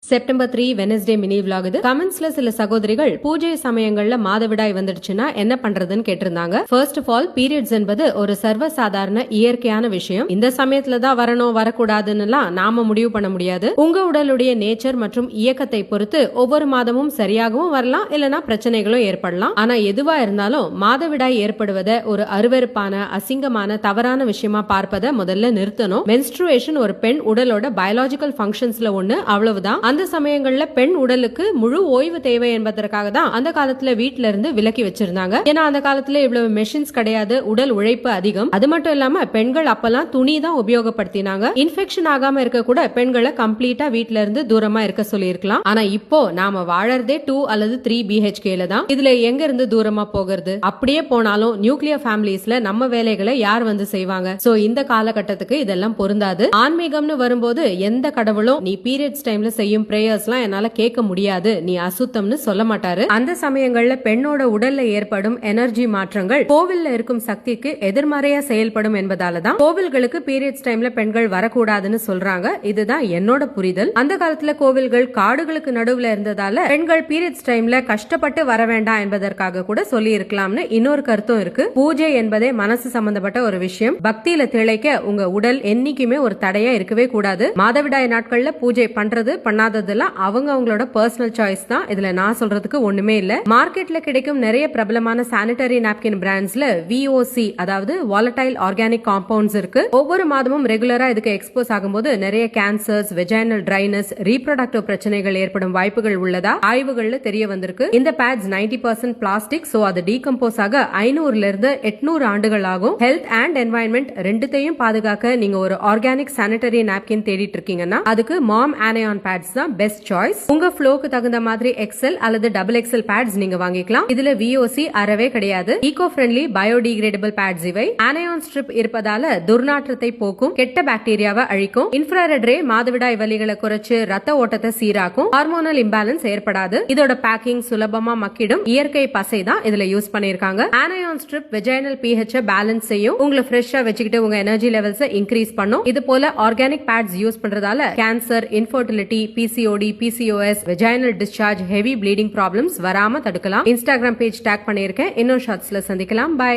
September 3 Wednesday mini vlog இது. கமெண்ட்ஸ்ல சில சகோதரிகள் பூஜை சமயங்கள்ல மாதவிடாய் வந்துடுச்சுன்னா என்ன பண்றதுன்னு கேட்டிருந்தாங்க. ஃபர்ஸ்ட் ஆஃப் ஆல், பீரியட்ஸ் என்பது ஒரு சர்வசாதாரண இயற்கையான விஷயம். இந்த சமயத்துல தான் வரணும் வரக்கூடாதுன்னு நாம முடிவு பண்ண முடியாது. உங்க உடலுடைய நேச்சர் மற்றும் இயக்கத்தை பொறுத்து ஒவ்வொரு மாதமும் சரியாகவும் வரலாம், இல்லனா பிரச்சனைகளும் ஏற்படலாம். ஆனா எதுவா இருந்தாலும் மாதவிடாய் ஏற்படுவதை ஒரு அருவருப்பான, அசிங்கமான, தவறான விஷயமா பார்ப்பதை முதல்ல நிறுத்தணும். மென்ஸ்ட்ருவேஷன் ஒரு பெண் உடலோட பயாலஜிக்கல் ஃபங்க்ஷன்ஸ்ல ஒண்ணு, அவ்வளவுதான். அந்த சமயங்கள்ல பெண் உடலுக்கு முழு ஓய்வு தேவை என்பதற்காக தான் அந்த காலத்துல வீட்ல இருந்து விலக்கி வச்சிருந்தாங்க. ஏன்னா அந்த காலத்துல இவ்வளவு மெஷின்ஸ் கிடையாது, உடல் உழைப்பு அதிகம். அது மட்டும் இல்லாம பெண்கள் அப்பெல்லாம் துணி தான் உபயோகப்படுத்தினாங்க. இன்ஃபெக்ஷன் ஆகாம இருக்க கூட பெண்களை கம்ப்ளீட்டா வீட்ல இருந்து தூரமா இருக்க சொல்லி இருக்கலாம். ஆனா இப்போ நாம வாழறதே 2 அல்லது 3 BHKல தான். இதுல எங்க இருந்து தூரமா போகிறது? அப்படியே போனாலும் நியூக்ளியர் ஃபேமிலிஸ்ல நம்ம வேலைகளை யார் வந்து செய்வாங்க? சோ இந்த காலகட்டத்துக்கு இதெல்லாம் பொருந்தாது. ஆன்மீகம்னு வரும்போது எந்த கடவுளும் நீ பீரியட்ஸ் டைம்ல செய்யும் பிரேயர்ஸ்லாம் என்னால கேட்க முடியாது, நீ அசுத்தம்னு சொல்ல மாட்டாரு. அந்த சமயங்கள்ல பெண்ணோட உடல்ல ஏற்படும் எனர்ஜி மாற்றங்கள் கோவில்ல இருக்கும் சக்திக்கு எதிர்மறையா செயல்படும் என்பதால தான் கோவில்களுக்கு பீரியட்ஸ் டைம்ல பெண்கள் வரக்கூடாதுன்னு சொல்றாங்க. இதுதான் என்னோட புரிதல். அந்த காலத்துல கோவில்கள் காடுகளுக்கு நடுவுல இருந்ததால பெண்கள் பீரியட்ஸ் டைம்ல கஷ்டப்பட்டு வர வேண்டாம் என்பதற்காக கூட சொல்லி இருக்கலாம்னு இன்னொரு கருத்தும் இருக்கு. பூஜை என்பதே மனசு சம்பந்தப்பட்ட ஒரு விஷயம். பக்தியில திளைக்க உங்க உடல் என்னைக்குமே ஒரு தடையா இருக்கவே கூடாது. மாதவிடாய் நாட்கள்ல பூஜை பண்றது பண்ணாததெல்லாம் அவங்களோட பர்சனல் சாய்ஸ் தான். இதுல நான் சொல்றதுக்கு ஒண்ணுமே இல்ல. மார்க்கெட்ல கிடைக்கும் நிறைய பிரபலமான சானிட்டரி நாப்கின் பிராண்ட்ஸ்ல VOC, அதாவது வாலடைல் ஆர்கானிக் காம்பவுண்ட்ஸ் இருக்கு. ஒவ்வொரு மாதமும் ரெகுலரா இதுக்கு எக்ஸ்போஸ் ஆகும்போது நிறைய கேன்சர்ஸ், வெஜைனல் ட்ரைனஸ், ரீப்ரொடக்டிவ் பிரச்சனைகள் ஏற்படும் வாய்ப்புகள் உள்ளதா ஆய்வுகள்ல தெரிய வந்திருக்கு. இந்த பேட்ஸ் 90% பிளாஸ்டிக். சோ அது டீகம்போஸ் ஆக 500 இருந்து 800 ஆண்டுகள் ஆகும். ஹெல்த் அண்ட் என்வாயன்மெண்ட் ரெண்டுத்தையும் பாதுகாக்க நீங்க ஒரு ஆர்கானிக் சானிட்டரி நாப்கின் தேடிட்டு இருக்கீங்கன்னா அதுக்கு மாம் ஆனையான் பேட்ஸ் தான் பெஸ்ட் சாய்ஸ். உங்க ஃப்ளோக்கு தகுந்த மாதிரி XL அல்லது XXL பேட்ஸ் நீங்க வாங்கிக்கலாம். இதுல VOC அறவே கிடையாது. ஈகோ ஃப்ரெண்ட்லி பயோடிகிரேடபிள் பேட்ஸ் இவை. ஆனையான் ஸ்ட்ரிப் இருப்பதால துர்நாற்றத்தை போக்கும், கெட்ட பாக்டீரியாவை அழிக்கும். இன்ஃப்ராரெட் ரே மாதவிடாய் வலிகளை குறைச்சு ரத்த ஓட்டத்தை சீராக்கும். ஹார்மோனல் இம்பேலன்ஸ் ஏற்படாது. இதோட பேக்கிங் சுலபமா மக்கிடும். இயற்கை பசை தான் இதுல யூஸ் பண்ணிருக்காங்க. ஆனையான் ஸ்ட்ரிப் வெஜைனல் pH பேலன்ஸ் செய்யும். உங்களை ஃப்ரெஷ்ஷா வச்சுக்கிட்டு உங்க எனர்ஜி லெவல்ஸ் இன்க்ரீஸ் பண்ணும். இது போல ஆர்கானிக் பேட்ஸ் யூஸ் பண்றதால cancer, infertility, PCOD, PCOS, vaginal discharge, heavy bleeding problems வராம தடுக்கலாம். இன்ஸ்டாகிராம் பேஜ் டேக் பண்ணிருக்கேன். இன்னும் ஷார்ட்ஸ்ல சந்திக்கலாம். பை.